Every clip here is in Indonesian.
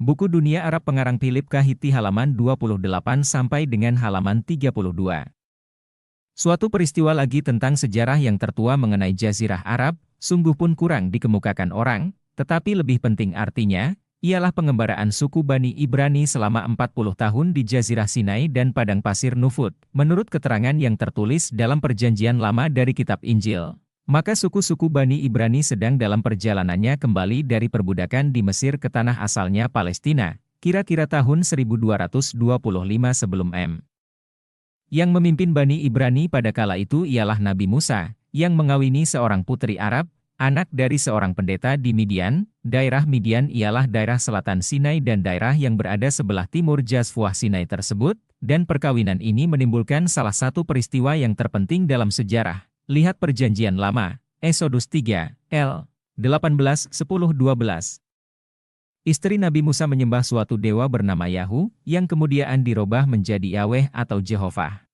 Buku Dunia Arab pengarang Philip K. Hitti halaman 28 sampai dengan halaman 32. Suatu peristiwa lagi tentang sejarah yang tertua mengenai Jazirah Arab, sungguh pun kurang dikemukakan orang, tetapi lebih penting artinya, ialah pengembaraan suku Bani Ibrani selama 40 tahun di Jazirah Sinai dan Padang Pasir Nufud, menurut keterangan yang tertulis dalam Perjanjian Lama dari Kitab Injil. Maka suku-suku Bani Ibrani sedang dalam perjalanannya kembali dari perbudakan di Mesir ke tanah asalnya Palestina, kira-kira tahun 1225 sebelum M. Yang memimpin Bani Ibrani pada kala itu ialah Nabi Musa, yang mengawini seorang putri Arab, anak dari seorang pendeta di Midian. Daerah Midian ialah daerah selatan Sinai dan daerah yang berada sebelah timur Jazfuah Sinai tersebut, dan perkawinan ini menimbulkan salah satu peristiwa yang terpenting dalam sejarah. Lihat Perjanjian Lama, Exodus 3, L. 18, 10, 12. Istri Nabi Musa menyembah suatu dewa bernama Yahu, yang kemudian dirubah menjadi Yahweh atau Jehovah.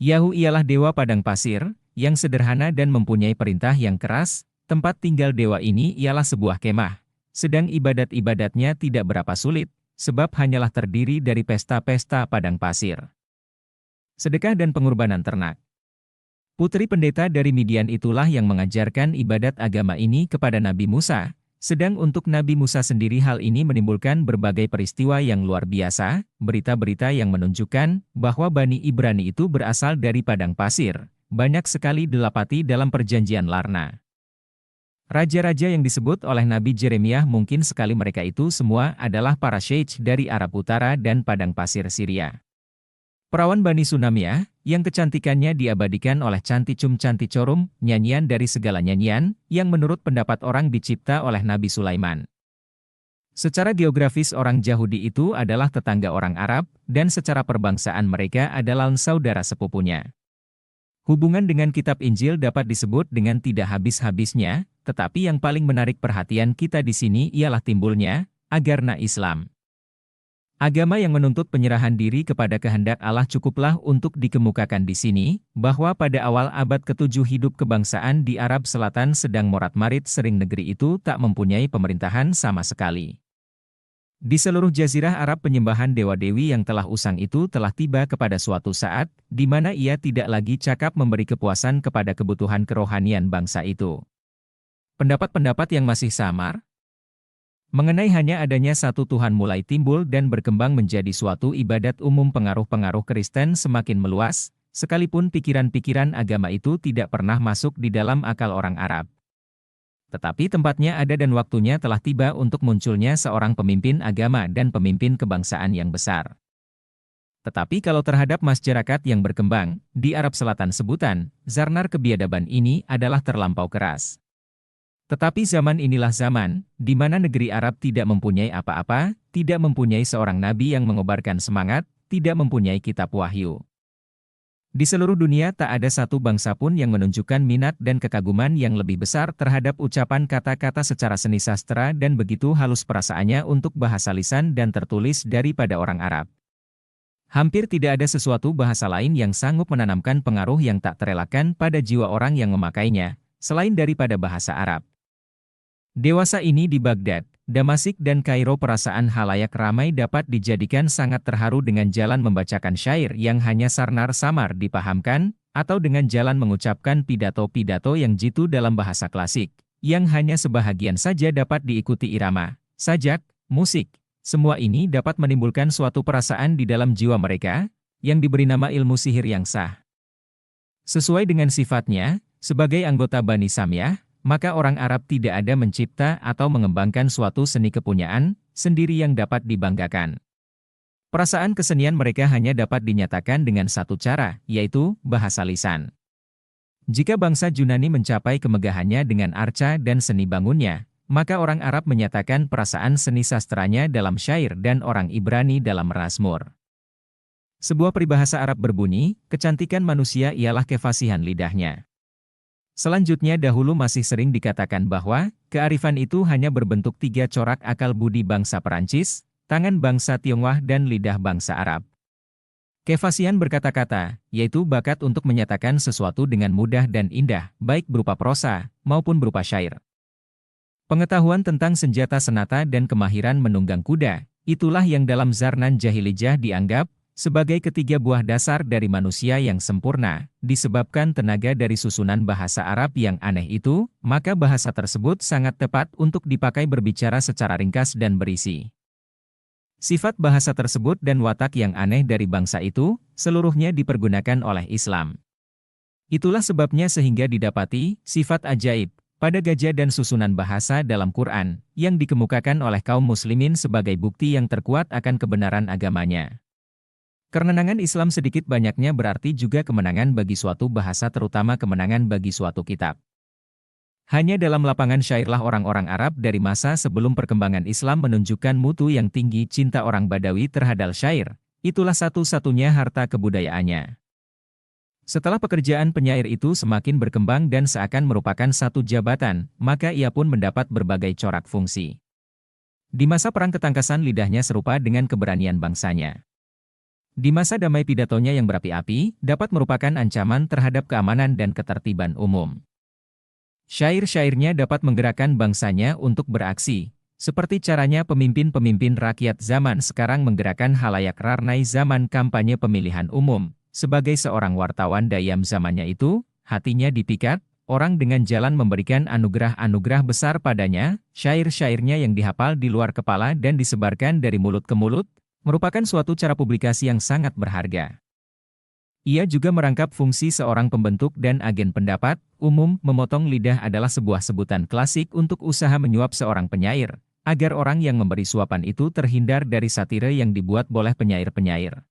Yahu ialah dewa padang pasir, yang sederhana dan mempunyai perintah yang keras. Tempat tinggal dewa ini ialah sebuah kemah, sedang ibadat-ibadatnya tidak berapa sulit, sebab hanyalah terdiri dari pesta-pesta padang pasir. Sedekah dan pengorbanan ternak. Putri pendeta dari Midian itulah yang mengajarkan ibadat agama ini kepada Nabi Musa, sedang untuk Nabi Musa sendiri hal ini menimbulkan berbagai peristiwa yang luar biasa, berita-berita yang menunjukkan bahwa Bani Ibrani itu berasal dari padang pasir, banyak sekali didapati dalam Perjanjian Larna. Raja-raja yang disebut oleh Nabi Jeremiah mungkin sekali mereka itu semua adalah para syekh dari Arab Utara dan padang pasir Syria. Perawan Bani Sunamiyah, yang kecantikannya diabadikan oleh Canticum Canticorum, nyanyian dari segala nyanyian, yang menurut pendapat orang dicipta oleh Nabi Sulaiman. Secara geografis orang Yahudi itu adalah tetangga orang Arab, dan secara perbangsaan mereka adalah saudara sepupunya. Hubungan dengan kitab Injil dapat disebut dengan tidak habis-habisnya, tetapi yang paling menarik perhatian kita di sini ialah timbulnya agama Islam. Agama yang menuntut penyerahan diri kepada kehendak Allah cukuplah untuk dikemukakan di sini, bahwa pada awal abad ke-7 hidup kebangsaan di Arab Selatan sedang morat-marit sering negeri itu tak mempunyai pemerintahan sama sekali. Di seluruh jazirah Arab penyembahan dewa-dewi yang telah usang itu telah tiba kepada suatu saat, di mana ia tidak lagi cakap memberi kepuasan kepada kebutuhan kerohanian bangsa itu. Pendapat-pendapat yang masih samar mengenai hanya adanya satu Tuhan mulai timbul dan berkembang menjadi suatu ibadat umum. Pengaruh-pengaruh Kristen semakin meluas, sekalipun pikiran-pikiran agama itu tidak pernah masuk di dalam akal orang Arab. Tetapi tempatnya ada dan waktunya telah tiba untuk munculnya seorang pemimpin agama dan pemimpin kebangsaan yang besar. Tetapi kalau terhadap masyarakat yang berkembang, di Arab Selatan sebutan, zarnar kebiadaban ini adalah terlampau keras. Tetapi zaman inilah zaman, di mana negeri Arab tidak mempunyai apa-apa, tidak mempunyai seorang nabi yang mengobarkan semangat, tidak mempunyai kitab wahyu. Di seluruh dunia tak ada satu bangsa pun yang menunjukkan minat dan kekaguman yang lebih besar terhadap ucapan kata-kata secara seni sastra dan begitu halus perasaannya untuk bahasa lisan dan tertulis daripada orang Arab. Hampir tidak ada sesuatu bahasa lain yang sanggup menanamkan pengaruh yang tak terelakkan pada jiwa orang yang memakainya, selain daripada bahasa Arab. Dewasa ini di Baghdad, Damasik dan Kairo perasaan halayak ramai dapat dijadikan sangat terharu dengan jalan membacakan syair yang hanya sarnar-samar dipahamkan, atau dengan jalan mengucapkan pidato-pidato yang jitu dalam bahasa klasik, yang hanya sebahagian saja dapat diikuti irama, sajak, musik. Semua ini dapat menimbulkan suatu perasaan di dalam jiwa mereka, yang diberi nama ilmu sihir yang sah. Sesuai dengan sifatnya, sebagai anggota Bani Samyah, maka orang Arab tidak ada mencipta atau mengembangkan suatu seni kepunyaan sendiri yang dapat dibanggakan. Perasaan kesenian mereka hanya dapat dinyatakan dengan satu cara, yaitu bahasa lisan. Jika bangsa Yunani mencapai kemegahannya dengan arca dan seni bangunnya, maka orang Arab menyatakan perasaan seni sastranya dalam syair dan orang Ibrani dalam Mazmur. Sebuah peribahasa Arab berbunyi, kecantikan manusia ialah kefasihan lidahnya. Selanjutnya dahulu masih sering dikatakan bahwa, kearifan itu hanya berbentuk tiga corak akal budi bangsa Perancis, tangan bangsa Tionghoa dan lidah bangsa Arab. Kefasihan berkata-kata, yaitu bakat untuk menyatakan sesuatu dengan mudah dan indah, baik berupa prosa, maupun berupa syair. Pengetahuan tentang senjata senata dan kemahiran menunggang kuda, itulah yang dalam Zarnan Jahiliyah dianggap sebagai ketiga buah dasar dari manusia yang sempurna. Disebabkan tenaga dari susunan bahasa Arab yang aneh itu, maka bahasa tersebut sangat tepat untuk dipakai berbicara secara ringkas dan berisi. Sifat bahasa tersebut dan watak yang aneh dari bangsa itu, seluruhnya dipergunakan oleh Islam. Itulah sebabnya sehingga didapati sifat ajaib pada gajah dan susunan bahasa dalam Quran, yang dikemukakan oleh kaum muslimin sebagai bukti yang terkuat akan kebenaran agamanya. Kemenangan Islam sedikit banyaknya berarti juga kemenangan bagi suatu bahasa, terutama kemenangan bagi suatu kitab. Hanya dalam lapangan syairlah orang-orang Arab dari masa sebelum perkembangan Islam menunjukkan mutu yang tinggi cinta orang Badawi terhadap syair. Itulah satu-satunya harta kebudayaannya. Setelah pekerjaan penyair itu semakin berkembang dan seakan merupakan satu jabatan, maka ia pun mendapat berbagai corak fungsi. Di masa perang ketangkasan lidahnya serupa dengan keberanian bangsanya. Di masa damai pidatonya yang berapi-api, dapat merupakan ancaman terhadap keamanan dan ketertiban umum. Syair-syairnya dapat menggerakkan bangsanya untuk beraksi, seperti caranya pemimpin-pemimpin rakyat zaman sekarang menggerakkan halayak rarnai zaman kampanye pemilihan umum. Sebagai seorang wartawan dayam zamannya itu, hatinya dipikat, orang dengan jalan memberikan anugerah-anugerah besar padanya, syair-syairnya yang dihafal di luar kepala dan disebarkan dari mulut ke mulut, merupakan suatu cara publikasi yang sangat berharga. Ia juga merangkap fungsi seorang pembentuk dan agen pendapat umum. Memotong lidah adalah sebuah sebutan klasik untuk usaha menyuap seorang penyair, agar orang yang memberi suapan itu terhindar dari satire yang dibuat oleh penyair-penyair.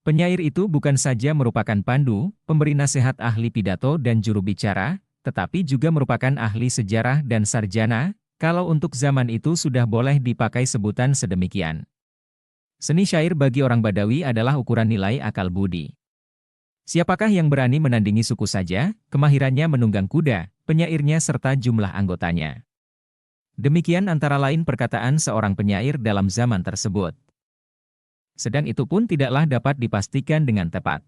Penyair itu bukan saja merupakan pandu, pemberi nasihat, ahli pidato dan juru bicara, tetapi juga merupakan ahli sejarah dan sarjana, kalau untuk zaman itu sudah boleh dipakai sebutan sedemikian. Seni syair bagi orang Badawi adalah ukuran nilai akal budi. Siapakah yang berani menandingi suku saja, kemahirannya menunggang kuda, penyairnya serta jumlah anggotanya. Demikian antara lain perkataan seorang penyair dalam zaman tersebut. Sedang itu pun tidaklah dapat dipastikan dengan tepat.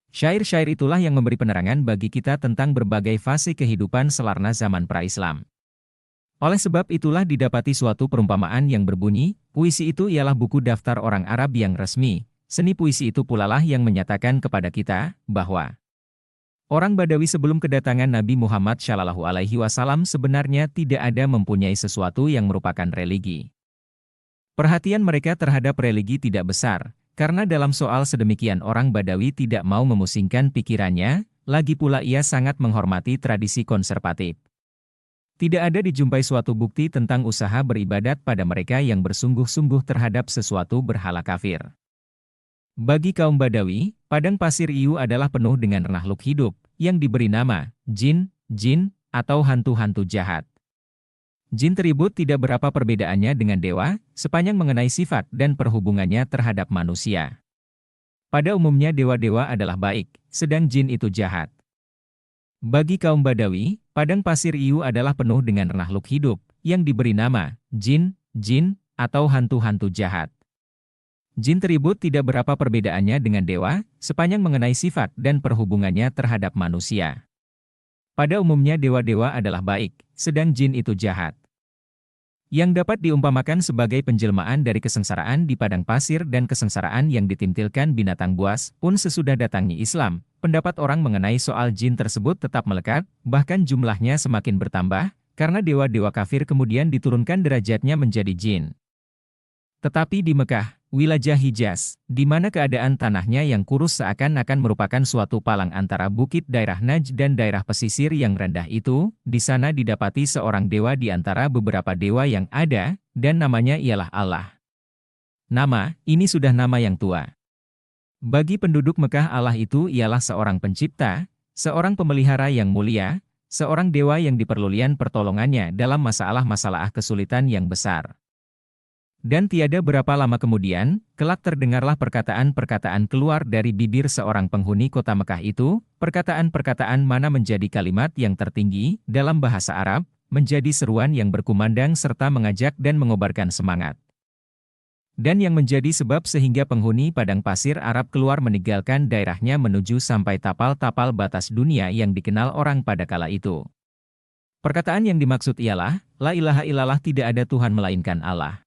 Syair-syair itulah yang memberi penerangan bagi kita tentang berbagai fase kehidupan Selarna zaman pra-Islam. Oleh sebab itulah didapati suatu perumpamaan yang berbunyi, puisi itu ialah buku daftar orang Arab yang resmi. Seni puisi itu pulalah yang menyatakan kepada kita bahwa orang Badawi sebelum kedatangan Nabi Muhammad SAW sebenarnya tidak ada mempunyai sesuatu yang merupakan religi. Perhatian mereka terhadap religi tidak besar, karena dalam soal sedemikian orang Badawi tidak mau memusingkan pikirannya, lagi pula ia sangat menghormati tradisi konservatif. Tidak ada dijumpai suatu bukti tentang usaha beribadat pada mereka yang bersungguh-sungguh terhadap sesuatu berhala kafir. Bagi kaum Badawi, padang pasir Iyu adalah penuh dengan makhluk hidup, yang diberi nama jin, atau hantu-hantu jahat. Jin tersebut tidak berapa perbedaannya dengan dewa, sepanjang mengenai sifat dan perhubungannya terhadap manusia. Pada umumnya dewa-dewa adalah baik, sedang jin itu jahat. Bagi kaum Badawi, padang pasir Iyu adalah penuh dengan makhluk hidup, yang diberi nama jin, atau hantu-hantu jahat. Jin tersebut tidak berapa perbedaannya dengan dewa, sepanjang mengenai sifat dan perhubungannya terhadap manusia. Pada umumnya dewa-dewa adalah baik, sedang jin itu jahat. Yang dapat diumpamakan sebagai penjelmaan dari kesengsaraan di padang pasir dan kesengsaraan yang ditintilkan binatang buas, pun sesudah datangnya Islam, pendapat orang mengenai soal jin tersebut tetap melekat, bahkan jumlahnya semakin bertambah, karena dewa-dewa kafir kemudian diturunkan derajatnya menjadi jin. Tetapi di Mekah, wilayah Hijaz, di mana keadaan tanahnya yang kurus seakan-akan merupakan suatu palang antara bukit daerah Najd dan daerah pesisir yang rendah itu, di sana didapati seorang dewa di antara beberapa dewa yang ada, dan namanya ialah Allah. Nama, ini sudah nama yang tua. Bagi penduduk Mekah Allah itu ialah seorang pencipta, seorang pemelihara yang mulia, seorang dewa yang diperlulian pertolongannya dalam masalah-masalah kesulitan yang besar. Dan tiada berapa lama kemudian, kelak terdengarlah perkataan-perkataan keluar dari bibir seorang penghuni kota Mekah itu, perkataan-perkataan mana menjadi kalimat yang tertinggi dalam bahasa Arab, menjadi seruan yang berkumandang serta mengajak dan mengobarkan semangat. Dan yang menjadi sebab sehingga penghuni padang pasir Arab keluar meninggalkan daerahnya menuju sampai tapal-tapal batas dunia yang dikenal orang pada kala itu. Perkataan yang dimaksud ialah, La ilaha illallah tidak ada Tuhan melainkan Allah.